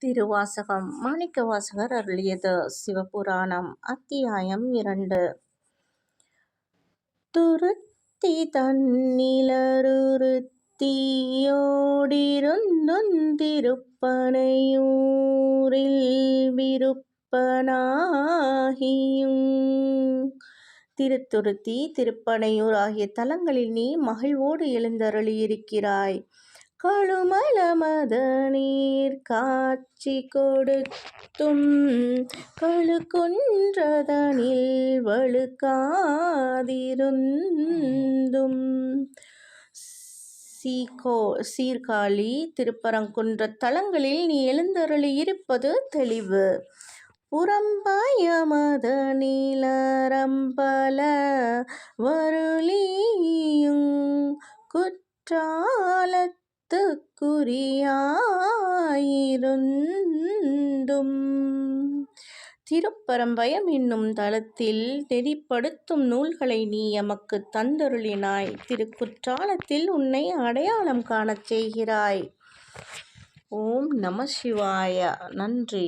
திருவாசகம் மாணிக்கவாசகர் அருளியது. சிவபுராணம் அத்தியாயம் 2. துருத்தி தன்னிலருத்தியோடிருந்துந் திருப்பனையூரில் விருப்பனாகியும் திருத்துருத்தி திருப்பனையூர் ஆகிய தலங்களில் நீ மகிழ்வோடு எழுந்தருளியிருக்கிறாய். கழுமலமத நீர் காட்சி கொடுத்தும் கழுக்குன்றதனில் வழுக்காதிருந்தும் சீர்காழி திருப்பரங்குன்ற தலங்களில் நீ எழுந்தருளியிருப்பது தெளிவு. புறம்பயமத நிலரம்பல வருளியும் குற்றாலத்துக்குரியாயிருந்தும் திருப்பரம்பயம் என்னும் தலத்தில் நெறிப்படுத்தும் நூல்களை நீ எமக்கு தந்தருளினாய். திருக்குற்றாலத்தில் உன்னை அடையாளம் காணச் செய்கிறாய். ஓம் நம சிவாய. நன்றி.